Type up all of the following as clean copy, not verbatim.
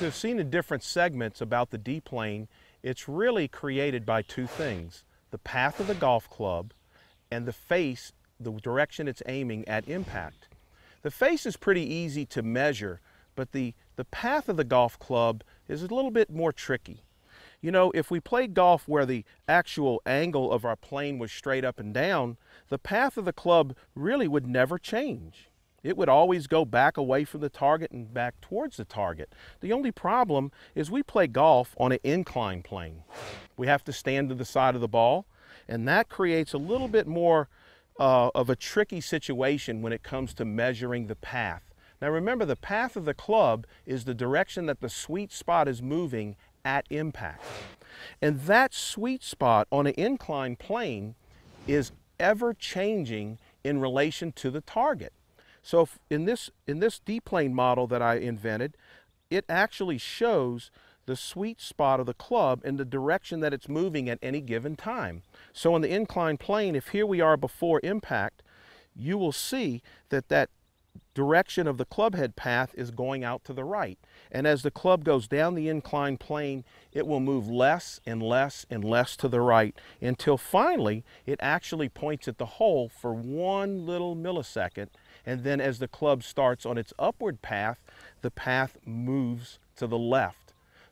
have seen in different segments about the D-plane, it's really created by two things: the path of the golf club and the face, the direction it's aiming at impact. The face is pretty easy to measure, but the path of the golf club is a little bit more tricky. You know, if we played golf where the actual angle of our plane was straight up and down, the path of the club really would never change. It would always go back away from the target and back towards the target. The only problem is we play golf on an inclined plane. We have to stand to the side of the ball, and that creates a little bit more of a tricky situation when it comes to measuring the path. Now remember, the path of the club is the direction that the sweet spot is moving at impact. And that sweet spot on an inclined plane is ever changing in relation to the target. So if in this D-plane model that I invented, it actually shows the sweet spot of the club and the direction that it's moving at any given time. So on the inclined plane, if here we are before impact, you will see that that direction of the club head path is going out to the right. And as the club goes down the inclined plane, it will move less and less and less to the right until finally it actually points at the hole for 1 little millisecond. And then as the club starts on its upward path, the path moves to the left.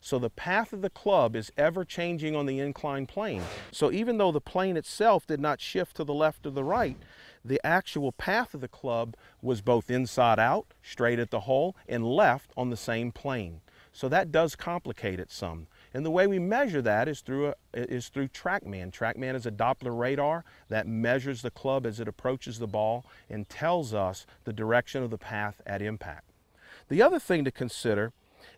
So the path of the club is ever changing on the inclined plane. So even though the plane itself did not shift to the left or the right, the actual path of the club was both inside out, straight at the hole, and left on the same plane. So that does complicate it some. And the way we measure that is through TrackMan. TrackMan is a Doppler radar that measures the club as it approaches the ball and tells us the direction of the path at impact. The other thing to consider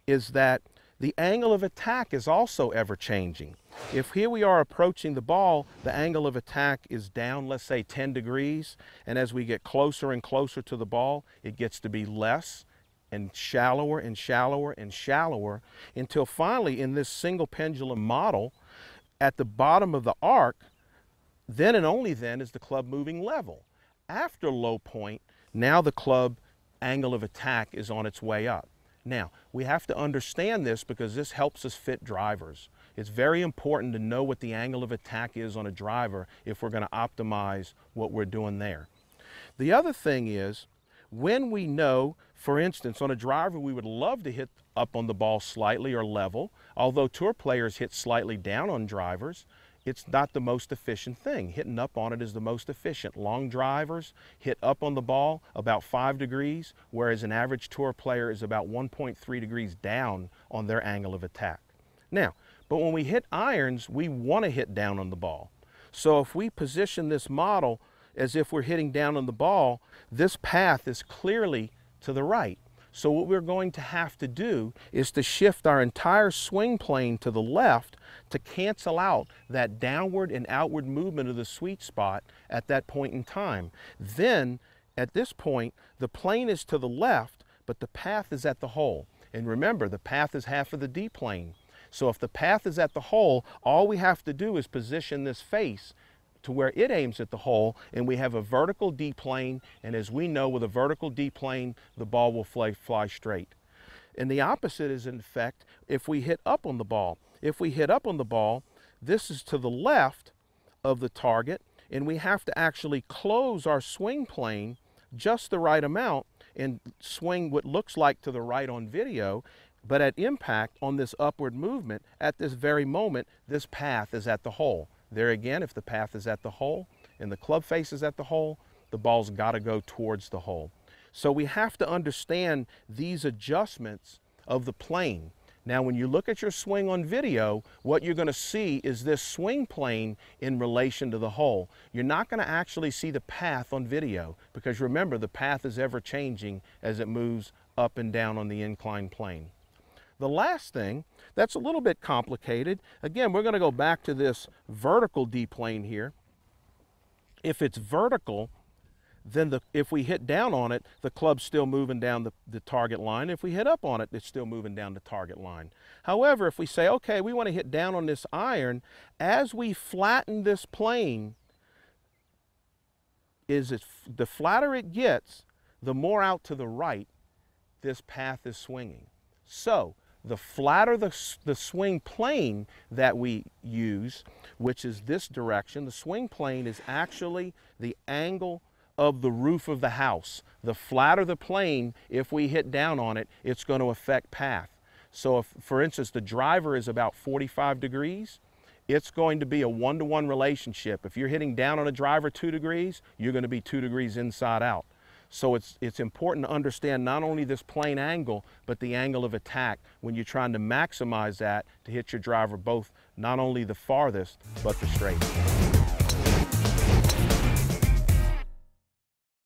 is that the angle of attack is also ever changing. If here we are approaching the ball, the angle of attack is down, let's say 10 degrees, and as we get closer and closer to the ball, it gets to be less and shallower and shallower and shallower until finally in this single pendulum model, at the bottom of the arc, then and only then is the club moving level. After low point, now the club angle of attack is on its way up. Now, we have to understand this because this helps us fit drivers. It's very important to know what the angle of attack is on a driver if we're going to optimize what we're doing there. The other thing is, when we know, for instance, on a driver we would love to hit up on the ball slightly or level, although tour players hit slightly down on drivers, it's not the most efficient thing. Hitting up on it is the most efficient. Long drivers hit up on the ball about 5 degrees, whereas an average tour player is about 1.3 degrees down on their angle of attack. Now, but when we hit irons, we want to hit down on the ball. So if we position this model as if we're hitting down on the ball, this path is clearly to the right. So what we're going to have to do is to shift our entire swing plane to the left to cancel out that downward and outward movement of the sweet spot at that point in time. Then, at this point, the plane is to the left, but the path is at the hole. And remember, the path is half of the D-plane. So if the path is at the hole, all we have to do is position this face to where it aims at the hole, and we have a vertical D-plane, and as we know, with a vertical D-plane, the ball will fly straight. And the opposite is in effect if we hit up on the ball. If we hit up on the ball, this is to the left of the target, and we have to actually close our swing plane just the right amount and swing what looks like to the right on video, but at impact on this upward movement, at this very moment, this path is at the hole. There again, if the path is at the hole and the club face is at the hole, the ball's got to go towards the hole. So we have to understand these adjustments of the plane. Now, when you look at your swing on video, what you're going to see is this swing plane in relation to the hole. You're not going to actually see the path on video because remember, the path is ever changing as it moves up and down on the inclined plane. The last thing that's a little bit complicated, again, we're going to go back to this vertical D-plane here. If it's vertical, then if we hit down on it, the club's still moving down the target line. If we hit up on it, it's still moving down the target line. However, if we say, okay, we want to hit down on this iron, as we flatten this plane, the flatter it gets, the more out to the right this path is swinging. So The flatter the swing plane that we use, which is this direction, the swing plane is actually the angle of the roof of the house. The flatter the plane, if we hit down on it, it's going to affect path. So if, for instance, the driver is about 45 degrees, it's going to be a 1-to-1 relationship. If you're hitting down on a driver 2 degrees, you're going to be 2 degrees inside out. So it's important to understand not only this plane angle, but the angle of attack when you're trying to maximize that to hit your driver both not only the farthest, but the straightest.